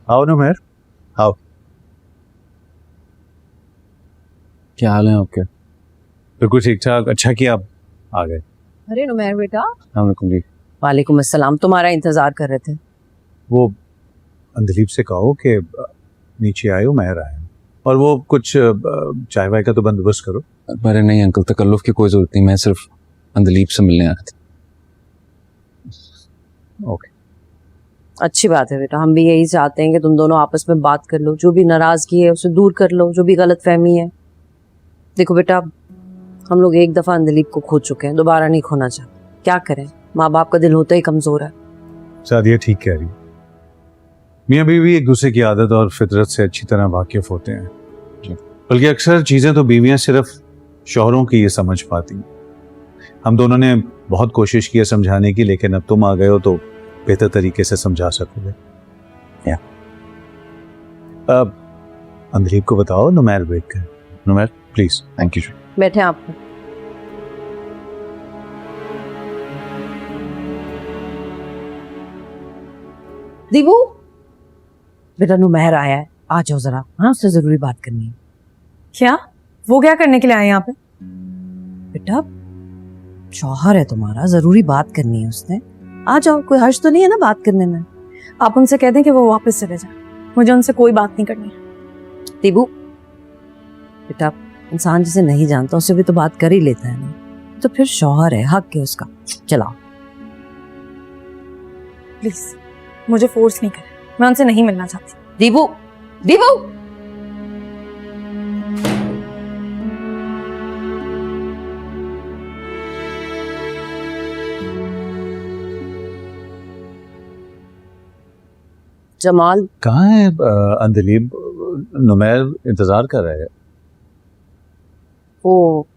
आओ नुमैर, आओ। क्या हाल है आपके? बिल्कुल ठीक ठाक। अच्छा किया आप आ गए। अरे नुमैर बेटा। अस्सलाम जी। वालेकुम अस्सलाम, तुम्हारा इंतजार कर रहे थे। वो अंदलीब से कहो कि नीचे आए, उमैर आए, और वो कुछ चाय वाय का तो बंदोबस्त करो। अरे नहीं अंकल, तकल्लुफ की कोई जरूरत नहीं, मैं सिर्फ अंदलीब से मिलने आया था। ओके, अच्छी बात है बेटा, हम भी यही चाहते हैं कि तुम दोनों आपस में बात कर लो, जो भी नाराजगी है उसे दूर कर लो, जो भी गलत फहमी है। देखो बेटा, हम लोग एक दफा अंदलीब को खो चुके हैं, दोबारा नहीं खोना चाहते। क्या करें, माँ बाप का दिल होता ही कमजोर है। सादिया ठीक कह रही है। मियाँ बीवी एक दूसरे की आदत और फितरत से अच्छी तरह वाकिफ होते हैं, बल्कि अक्सर चीज़ें तो बीवियाँ सिर्फ शौहरों की ये समझ पाती हैं। हम दोनों ने बहुत कोशिश की है समझाने की, लेकिन अब तुम आ गए हो तो बेहतर तरीके से समझा सकोगे। अब अंदलीब को बताओ नुमैर वेट कर। नुमैर प्लीज। Thank you. बैठे आप। दीबू बेटा, नुमैर आया है, आ जाओ जरा। हाँ, उससे जरूरी बात करनी है। क्या? वो क्या करने के लिए आए यहाँ पे? बेटा, शौहर है तुम्हारा, जरूरी बात करनी है उसने। आ जाओ, कोई हर्ज तो नहीं है ना बात करने में। आप उनसे कह दें कि वो वापस चले जाए, मुझे उनसे कोई बात नहीं करनी है। दीबू बेटा, इंसान जिसे नहीं जानता उससे भी तो बात कर ही लेता है ना, तो फिर शौहर है, हक है उसका। चलाओ प्लीज, मुझे फोर्स नहीं करें, मैं उनसे नहीं मिलना चाहती। दीबू, दीबू। जमाल कहाँ है अंदलीब? नुमैर इंतजार कर रहे हैं। वो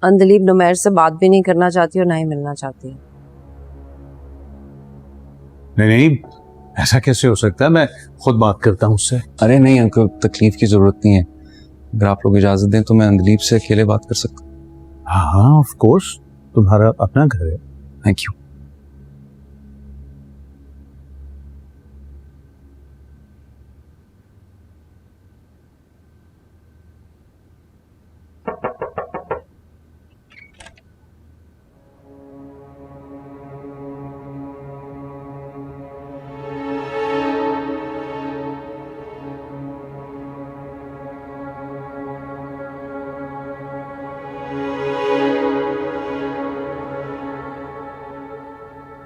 अंदलीब नुमैर से बात भी नहीं करना चाहती और ना ही मिलना चाहती। नहीं, ऐसा कैसे हो सकता है? मैं खुद बात करता हूँ उससे। अरे नहीं अंकल, तकलीफ की जरूरत नहीं है। अगर आप लोग इजाजत दें तो मैं अंदलीब से अकेले बात कर सकता हूँ। हाँ ऑफ कोर्स, तुम्हारा अपना घर है। Thank you.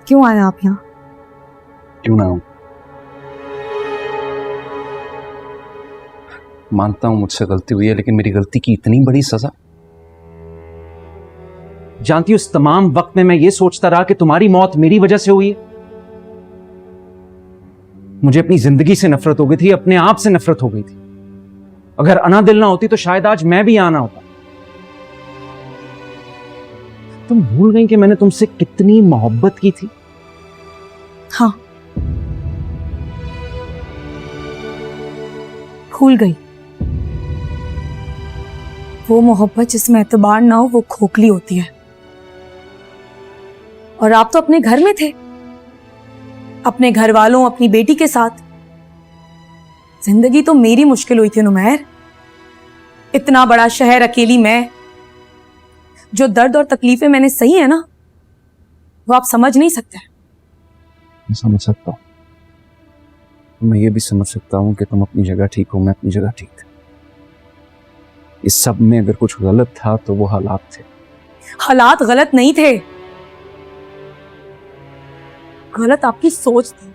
क्यों आए आप यहाँ? क्यों ना हूं? मानता हूं मुझसे गलती हुई है, लेकिन मेरी गलती की इतनी बड़ी सजा। जानती हो, उस तमाम वक्त में मैं ये सोचता रहा कि तुम्हारी मौत मेरी वजह से हुई है। मुझे अपनी जिंदगी से नफरत हो गई थी, अपने आप से नफरत हो गई थी। अगर अना दिल ना होती तो शायद आज मैं भी आना होता। तुम भूल गई कि मैंने तुमसे कितनी मोहब्बत की थी? हाँ, भूल गई। वो मोहब्बत जिसमें एतबार ना हो वो खोखली होती है। और आप तो अपने घर में थे, अपने घर वालों, अपनी बेटी के साथ। जिंदगी तो मेरी मुश्किल हुई थी नुमैर। इतना बड़ा शहर, अकेली मैं। जो दर्द और तकलीफें मैंने सही है ना, वो आप समझ नहीं सकते। मैं समझ सकता हूं। मैं ये भी समझ सकता हूं कि तुम अपनी जगह ठीक हो, मैं अपनी जगह ठीक था। इस सब में अगर कुछ गलत था तो वो हालात थे। हालात गलत नहीं थे, गलत आपकी सोच थी,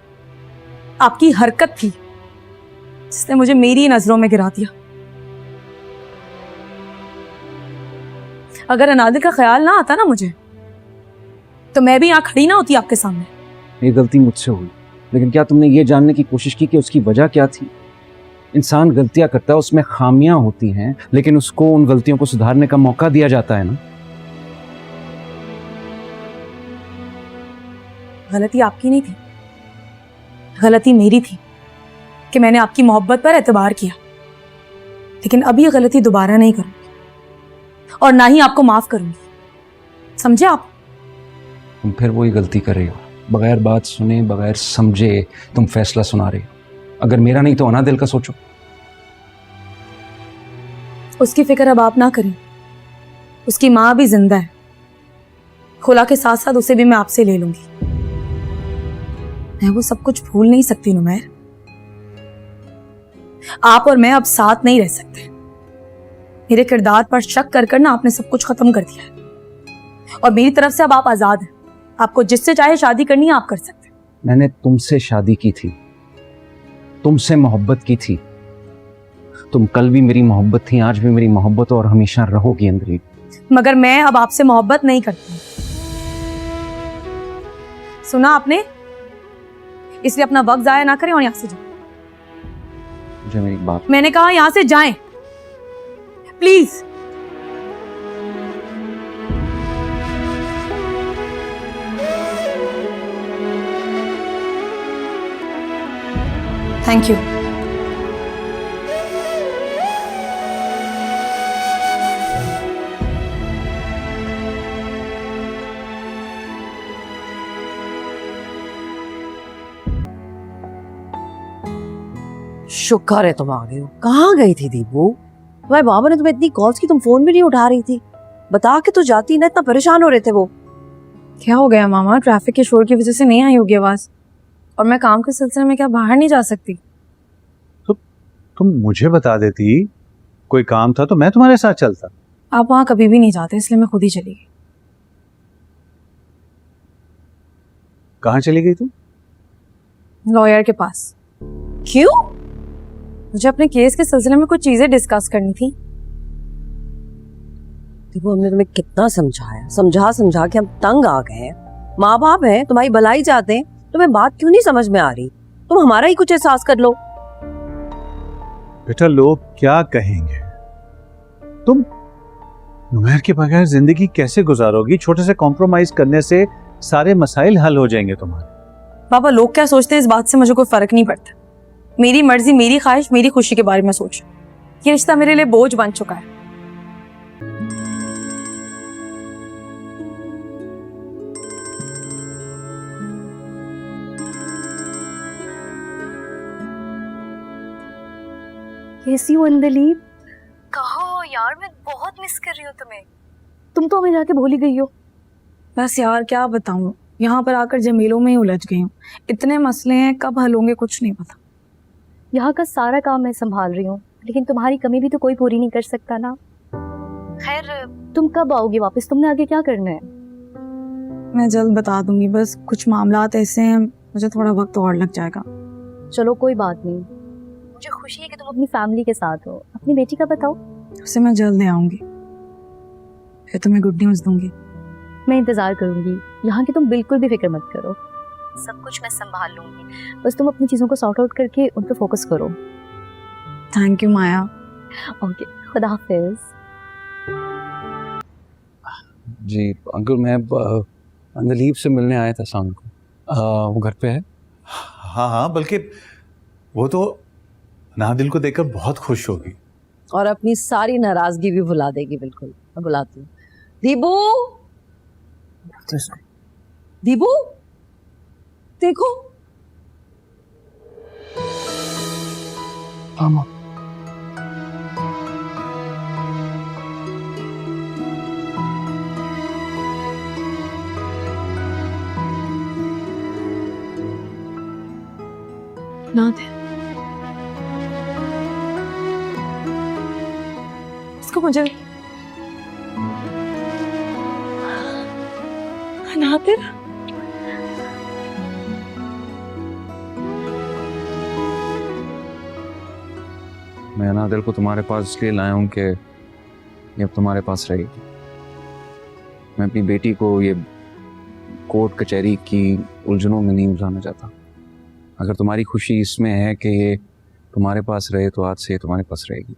आपकी हरकत थी, जिसने मुझे मेरी नजरों में गिरा दिया। अगर अनादिल का ख्याल ना आता ना मुझे, तो मैं भी यहां खड़ी ना होती आपके सामने। ये गलती मुझसे हुई, लेकिन क्या तुमने ये जानने की कोशिश की कि उसकी वजह क्या थी? इंसान गलतियां करता है, उसमें खामियां होती हैं, लेकिन उसको उन गलतियों को सुधारने का मौका दिया जाता है ना। गलती आपकी नहीं थी, गलती मेरी थी कि मैंने आपकी मोहब्बत पर एतबार किया। लेकिन अब ये गलती दोबारा नहीं करूंगी और ना ही आपको माफ करूंगी, समझे आप? तुम फिर वही गलती कर रही हो, बगैर बात सुने, बगैर समझे तुम फैसला सुना रही हो। अगर मेरा नहीं तो अनादिल का सोचो। उसकी फिक्र अब आप ना करें, उसकी माँ भी जिंदा है। खुला के साथ साथ उसे भी मैं आपसे ले लूंगी। मैं वो सब कुछ भूल नहीं सकती नुमैर। आप और मैं अब साथ नहीं रह सकते। मेरे किरदार पर शक कर कर ना आपने सब कुछ खत्म कर दिया है और मेरी तरफ से अब आप आजाद हैं। आपको जिससे चाहे शादी करनी है आप कर सकते हैं। मैंने तुमसे शादी की थी, तुमसे मोहब्बत की थी। तुम कल भी मेरी मोहब्बत थी, आज भी मेरी मोहब्बत और हमेशा रहोगी अंदर। मगर मैं अब आपसे मोहब्बत नहीं करती। सुना आपने? इसलिए अपना वक्त जाया ना करें और यहां से जाएं। मुझे मेरी बात, मैंने कहा यहां से जाएं प्लीज। Thank you. शुक्र है तुम आ गए हो। कहाँ गई थी दीपू? तुम्हारे बाबा ने तुम्हें इतनी कॉल्स की, तुम फोन भी नहीं उठा रही थी। बता के तो जाती ना, इतना परेशान हो रहे थे वो। क्या हो गया मामा? ट्रैफिक के शोर की वजह से नहीं आई होगी आवाज। और मैं काम के सिलसिले में क्या बाहर नहीं जा सकती? तो तुम मुझे बता देती, कोई काम था तो मैं तुम्हारे साथ चलता। आप वहां कभी भी नहीं जाते, इसलिए मैं खुद ही चली गई। कहाँ चली गई तुम? लॉयर के पास। क्यों? मुझे अपने केस के सिलसिले में कुछ चीजें डिस्कस करनी थी। दीपू, हमने तुम्हें कितना समझाया, समझा समझा के हम तंग आ गए हैं। माँ बाप हैं, तुम्हारी भलाई चाहते हैं, तुम्हें बात क्यों नहीं समझ में आ रही? तुम हमारा ही कुछ एहसास कर लो। बेटा, लोग क्या कहेंगे? तुम नुमैर के बगैर जिंदगी कैसे गुजारोगी? छोटे से कॉम्प्रोमाइज करने से सारे मसाइल हल हो जाएंगे तुम्हारे। पापा, लोग क्या सोचते हैं इस बात से मुझे कोई फर्क नहीं पड़ता। मेरी मर्जी, मेरी ख्वाहिश, मेरी खुशी के बारे में सोच। ये रिश्ता मेरे लिए बोझ बन चुका है। कैसी हो अंदलीप? कहो यार, मैं बहुत मिस कर रही हूँ तुम्हें। तुम तो हमें जाके भूल ही गई हो। बस यार क्या बताऊँ, यहाँ पर आकर जमीलों में ही उलझ गई हूँ। इतने मसले हैं, कब हल होंगे कुछ नहीं पता। यहाँ का सारा काम मैं संभाल रही हूँ, लेकिन तुम्हारी कमी भी तो कोई पूरी नहीं कर सकता ना। खैर, तुम कब आओगे वापस? तुमने आगे क्या करना है? मैं जल्द बता दूंगी। बस कुछ मामलात ऐसे हैं, मुझे थोड़ा वक्त और लग जाएगा। चलो कोई बात नहीं। मुझे खुशी है कि तुम अपनी फैमिली के साथ हो। अपनी बेटी का बताओ। उसे मैं जल्द ले आऊंगी, फिर तुम्हें गुड न्यूज़ दूंगी। मैं इंतजार करूंगी। यहाँ की तुम बिल्कुल भी फिक्र मत करो, सब कुछ मैं संभाल लूंगी। बस तुम अपनी चीजों को सॉर्ट आउट करके उन पर फोकस करो। Thank you Maya. ओके, खुदा हाफिज। जी अंकल, मैं अंदलीप से मिलने आया था शाम को। वो घर पे है? हाँ हाँ, बल्कि वो तो नादिल को देखकर बहुत खुश होगी और अपनी सारी नाराजगी भी भुला देगी। बिल्कुल, मैं बुलाती हूँ। दीबू, दीबू देखो। मामा, ना दे इसको मुझे। नादिर, मैं अनादिल को तुम्हारे पास इसलिए लाया हूँ कि ये अब तुम्हारे पास रहेगी। मैं अपनी बेटी को ये कोर्ट कचहरी की उलझनों में नहीं उलझाना चाहता। अगर तुम्हारी खुशी इसमें है कि ये तुम्हारे पास रहे तो आज से ये तुम्हारे पास रहेगी।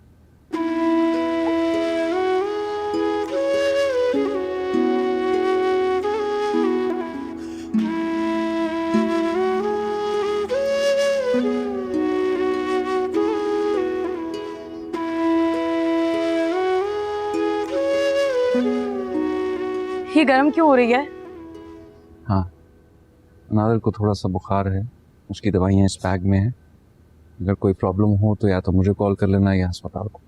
ये गर्म क्यों हो रही है? हाँ, अनादिल को थोड़ा सा बुखार है, उसकी दवाइयाँ इस बैग में हैं। अगर कोई प्रॉब्लम हो तो या तो मुझे कॉल कर लेना या अस्पताल को।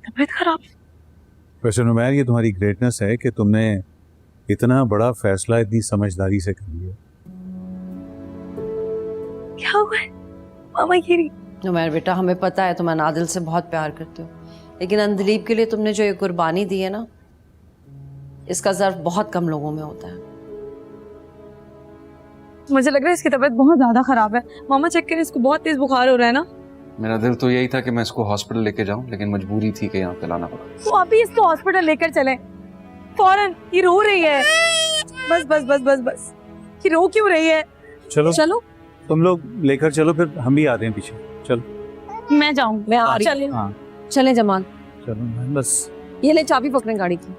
तबीयत खराब? वैसे नुमैर, ये तुम्हारी ग्रेटनेस है कि तुमने इतना बड़ा फैसला इतनी समझदारी से कर लिया। क्या हुआ है मामा गिरी? नुमैर बेटा, हमें पता है तुम अनादिल से बहुत प्यार करते हो, लेकिन अंधलीब के लिए तुमने जो ये कुर्बानी दी है ना, इसका ज़र्फ बहुत कम लोगों में होता है। मुझे लग रहा है इसकी तबीयत बहुत ज्यादा खराब है। मामा चेक करें, इसको बहुत तेज बुखार हो रहा है ना। मेरा दिल तो यही था कि मैं इसको हॉस्पिटल लेके जाऊं, लेकिन मजबूरी थी कि यहाँ पे लाना पड़ा। तो अभी इसको हॉस्पिटल लेकर चले फौरन। ये रो रही है। बस बस बस बस बस, ये रो क्यों रही है? चलो चलो तुम लोग लेकर चलो, फिर हम भी आते हैं पीछे। चलो मैं जाऊँ? मैं आ रही चलिए। हाँ चले जमाल, चलो बस। ये ले चाबी पकड़े गाड़ी की।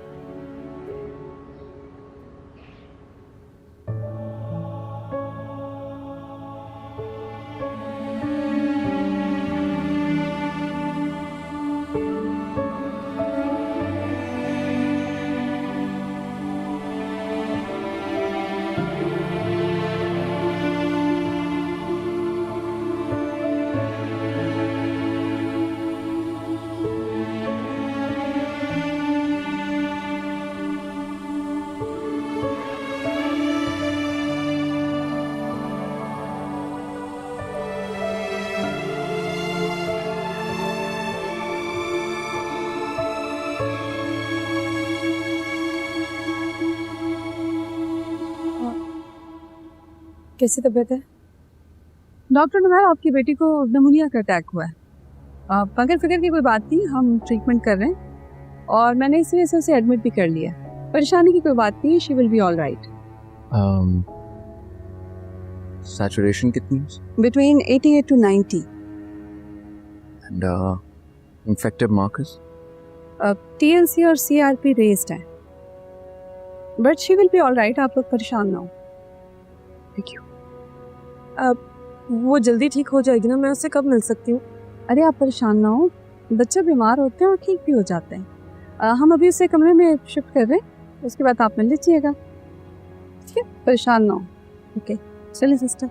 कैसी तबीयत है? डॉक्टर नुमैर, आपकी बेटी को निमोनिया का अटैक हुआ है। मगर फिक्र की कोई बात नहीं, हम ट्रीटमेंट कर रहे हैं और मैंने इस वजह से उसे एडमिट भी कर लिया। परेशानी की कोई बात नहीं, she will be all right. Saturation कितनी? Between 88 to 90। And infective markers? TLC और CRP रेज्ड है, but she will be all right. आप लोग परेशान ना हो। Thank you. वो जल्दी ठीक हो जाएगी ना? मैं उससे कब मिल सकती हूँ? अरे आप परेशान ना हो, बच्चे बीमार होते हैं और ठीक भी हो जाते हैं। हम अभी उसे कमरे में शिफ्ट कर रहे हैं, उसके बाद आप मिल लीजिएगा, ठीक है? परेशान ना हो। ओके चलिए सिस्टर।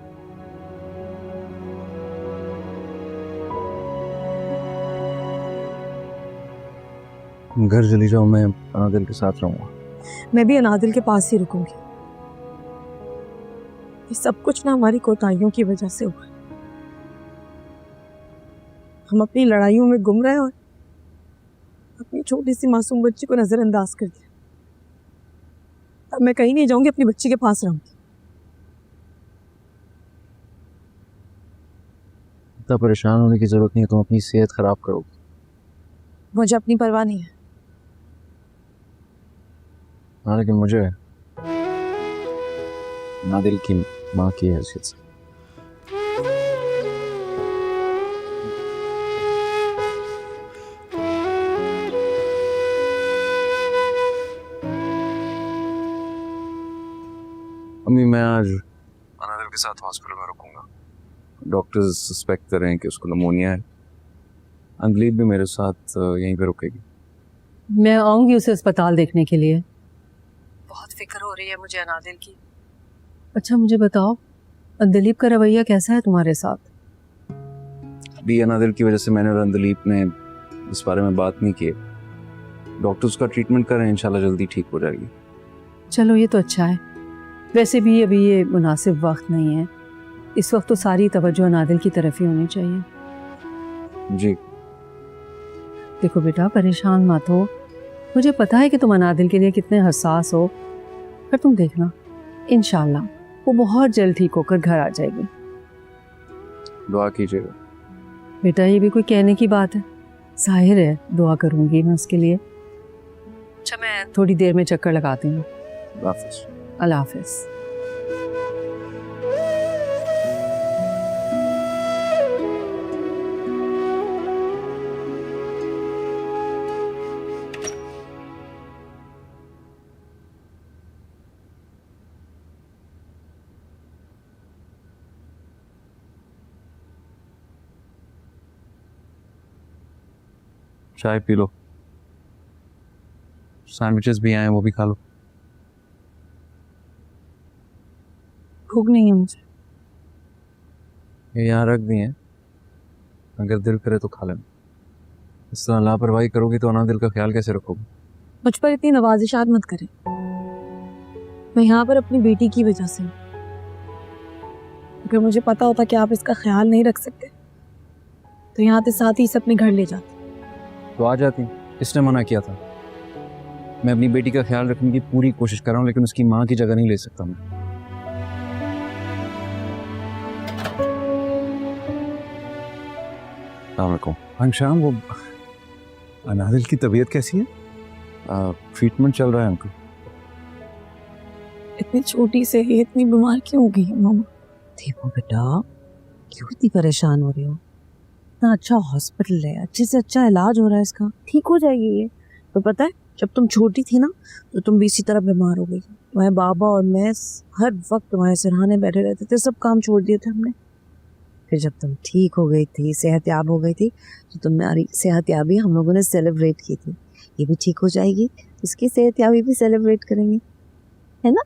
घर चली जाओ, मैं अनादिल के साथ रहूंगा। मैं भी अनादिल के पास ही रुकूंगी। ये सब कुछ ना हमारी कोताहियों की वजह से हुआ। हम अपनी लड़ाइयों में गुम रहे और अपनी छोटी सी मासूम बच्ची को नजरअंदाज कर दिया। अब मैं कहीं नहीं जाऊंगी, अपनी बच्ची के पास रहूंगी। इतना परेशान होने की जरूरत नहीं है, तुम अपनी सेहत खराब करोगे। मुझे अपनी परवाह नहीं है। हाँ, लेकिन मुझे अनादिल की माँ की हैसियत से। अम्मी, मैं आज अनादिल के साथ हॉस्पिटल में रुकूंगा। डॉक्टर्स सस्पेक्ट कर रहे हैं कि उसको निमोनिया है। अंगलीब भी मेरे साथ यहीं पे रुकेगी। मैं आऊंगी उसे अस्पताल देखने के लिए। बहुत फिक्र हो रही है मुझे अनादिल की। अच्छा मुझे बताओ, दिलीप का रवैया कैसा है तुम्हारे साथ? अभी अनादिल की वजह से मैंने और अंदलीप ने इस बारे में बात नहीं की। डॉक्टर्स का ट्रीटमेंट कर रहे हैं, इंशाल्लाह जल्दी ठीक हो जाएगी। चलो ये तो अच्छा है। वैसे भी अभी ये मुनासिब वक्त नहीं है, इस वक्त तो सारी तवज्जो अनादिल की तरफ ही होनी चाहिए। जी। देखो बेटा, परेशान मत हो। मुझे पता है कि तुम अनादिल के लिए कितने हसास हो, पर तुम देखना इंशाल्लाह वो बहुत जल्द ठीक होकर घर आ जाएगी। दुआ कीजिएगा। बेटा ये भी कोई कहने की बात है? जाहिर है दुआ करूंगी मैं उसके लिए। अच्छा मैं थोड़ी देर में चक्कर लगाती हूँ। हाफिज। अल्लाह हाफिज। चाय पी लो, सैंडविचेस भी आए हैं, वो भी खा लो। भूख नहीं है मुझे। ये यहाँ रख दिए हैं, अगर दिल करे तो खा लेना। इस तरह लापरवाही करोगी तो अनादिल का ख्याल कैसे रखोगे? मुझ पर इतनी नवाजिशात मत करें। मैं यहाँ पर अपनी बेटी की वजह से हूँ। अगर मुझे पता होता कि आप इसका ख्याल नहीं रख सकते तो यहाँ से साथ ही इसे अपने घर ले जाते। तो आ जाती, इसने मना किया था। मैं अपनी बेटी का ख्याल रखने की पूरी कोशिश कर रहा हूँ, लेकिन उसकी माँ की जगह नहीं ले सकता मैं। हाँ शाम, वो अनादिल की तबीयत कैसी है? ट्रीटमेंट चल रहा है अंकल। इतनी छोटी से ही इतनी बीमार क्यों हो गई है मामा? देखो बेटा, क्यों इतनी परेशान हो रही हो? इतना अच्छा हॉस्पिटल है, अच्छे से अच्छा इलाज हो रहा है इसका, ठीक हो जाएगी ये। तो पता है, जब तुम छोटी थी ना तो तुम भी इसी तरह बीमार हो गई। तुम्हारे बाबा और मैं हर वक्त तुम्हारे सिरहाने बैठे रहते थे, सब काम छोड़ दिए थे हमने। फिर जब तुम ठीक हो गई थी, सेहतयाब हो गई थी, तो तुम्हारी सेहतयाबी हम लोगों ने सेलिब्रेट की थी। ये भी ठीक हो जाएगी, इसकी सेहतयाबी भी सेलिब्रेट करेंगे, है ना?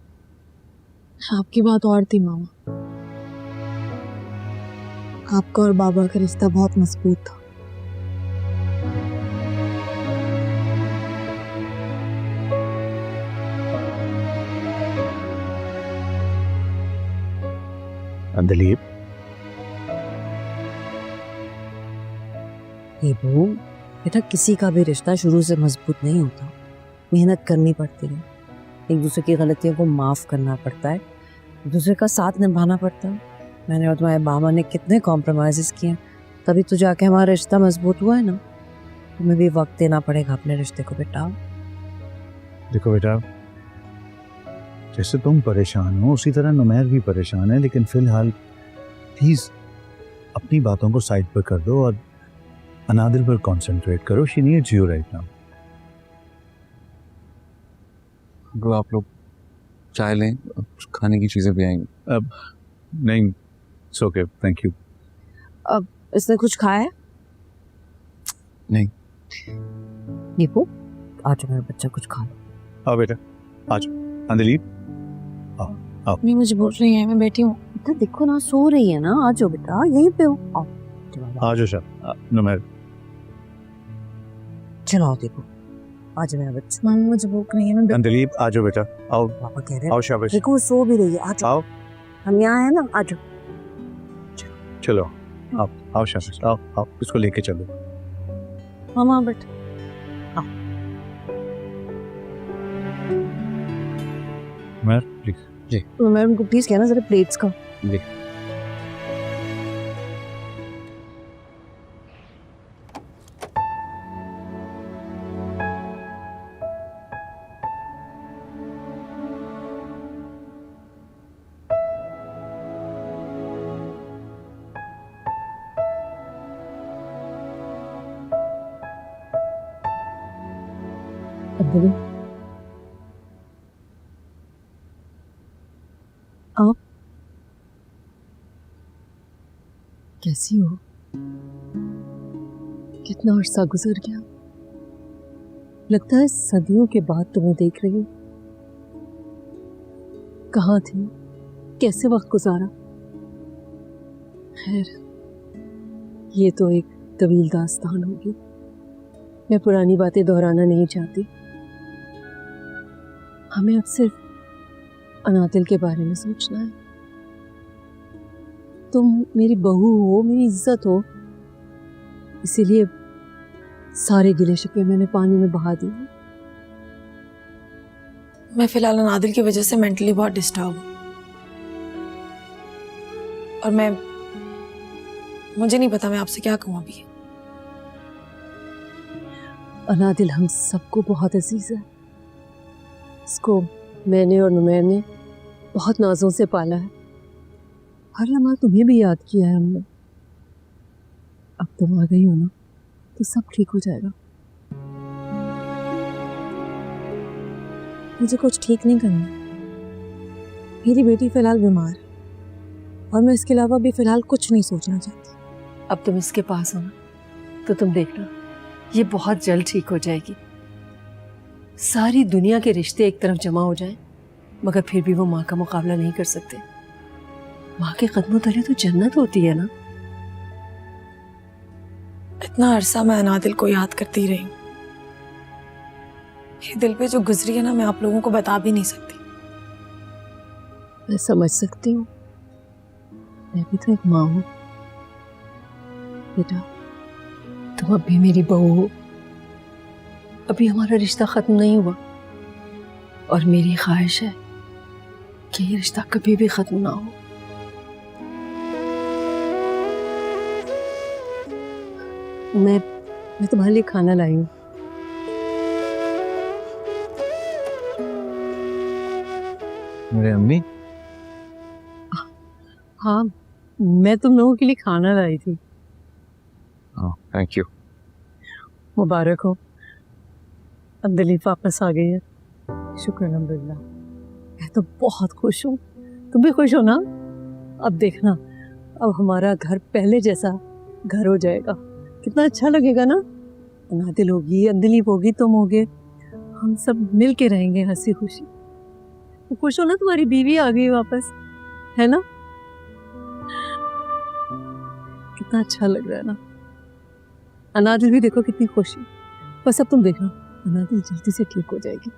आपकी बात और थी मामा। आपका और बाबा का रिश्ता बहुत मजबूत था। दिलीप, ये वो बेटा, किसी का भी रिश्ता शुरू से मजबूत नहीं होता। मेहनत करनी पड़ती है, एक दूसरे की गलतियों को माफ़ करना पड़ता है, एक दूसरे का साथ निभाना पड़ता है। मैंने और तुम्हारे बाबा ने कितने कॉम्प्रोमाइज़ किए, तभी तो जाके हमारा रिश्ता मजबूत हुआ है ना। तुम्हें भी वक्त देना पड़ेगा अपने रिश्ते को बेटा। देखो बेटा, जैसे तुम परेशान हो उसी तरह नुमैर भी परेशान है, लेकिन फिलहाल प्लीज अपनी बातों को साइड पर कर दो और अनादिल पर कंसंट्रेट करो। She needs you right now. तो आप लोग चाय लें, खाने की चीज़ें भी आएंगी। अब नहीं, इट्स ओके, थैंक यू। अब इसने कुछ खाया है? नहीं। दीपू, आज मेरा बच्चा कुछ खा लो। आओ बेटा, आज दिलीप नहीं, मुझे भूख नहीं है, मैं बैठी हूँ। बेटा देखो ना, सो रही है ना, आ जाओ बेटा, यहीं पे हो। आओ चलो, आज शाम नुमैर। चलो आओ दीपू, आज मेरा बच्चा। मामा मुझे भूख नहीं है, मैं दिलीप आ जाओ बेटा, आओ पापा कह रहे आओ, हैं शाबाश, देखो वो सो भी रही है, आ जाओ। आओ हम यहाँ है ना, आ जाओ। चलो, आओ आओ शाबाश, आओ आओ, इसको लेके चलो। मामा बेटा, नुमैर प्लीज। तो मैं उनको प्लीज कहना जरा प्लेट्स का। जी। आप कैसी हो? कितना अरसा गुजर गया, लगता है सदियों के बाद तुम्हें देख रही हूँ। कहाँ थी, कैसे वक्त गुजारा? खैर, ये तो एक तवील दास्तान होगी, मैं पुरानी बातें दोहराना नहीं चाहती। हमें अब सिर्फ अनादिल के बारे में सोचना है। तुम मेरी बहू हो, मेरी इज्जत हो, इसीलिए सारे गिले शिकवे मैंने पानी में बहा दिए। मैं फिलहाल अनादिल की वजह से मेंटली बहुत डिस्टर्ब हूँ और मुझे नहीं पता मैं आपसे क्या कहूँ अभी। अनादिल हम सबको बहुत अजीज है। इसको मैंने और नुमैर ने बहुत नाजों से पाला है। हर लम्हा तुम्हें भी याद किया है हमने। अब तुम आ गई हो ना, तो सब ठीक हो जाएगा। मुझे कुछ ठीक नहीं करना। मेरी बेटी फिलहाल बीमार है और मैं इसके अलावा भी फिलहाल कुछ नहीं सोचना चाहती। अब तुम इसके पास हो ना, तो तुम देखना, ये बहुत जल्द ठीक हो जाएगी। सारी दुनिया के रिश्ते एक तरफ जमा हो जाएं, मगर फिर भी वो माँ का मुकाबला नहीं कर सकते। माँ के कदमों तले तो जन्नत होती है ना। इतना अरसा मैं अनादिल को याद करती रही हूँ। ये दिल पे जो गुजरी है ना, मैं आप लोगों को बता भी नहीं सकती। मैं समझ सकती हूँ, मैं भी तो एक माँ हूँ। बेटा, तुम अब भी मेरी बहू हो। अभी हमारा रिश्ता खत्म नहीं हुआ और मेरी ख्वाहिश है कि ये रिश्ता कभी भी खत्म ना हो। मैं तुम्हारे लिए खाना लाई हूँ। मेरे अम्मी, हाँ, मैं तुम लोगों के लिए खाना लाई थी। Thank you. मुबारक हो, अब दिलीप वापस आ गई है। शुक्र अल्हम्दुलिल्लाह। मैं तो बहुत खुश हूँ, तुम भी खुश हो ना? अब देखना, अब हमारा घर पहले जैसा घर हो जाएगा। कितना अच्छा लगेगा ना? अनादिल होगी, दिलीप होगी, तुम होगे, हम सब मिल के रहेंगे हंसी खुशी। तो खुश हो ना, तुम्हारी बीवी आ गई वापस, है ना? कितना अच्छा लग रहा है ना? अनादिल भी देखो कितनी खुश है। बस अब तुम देखना, अनादिल जल्दी से ठीक हो जाएगी।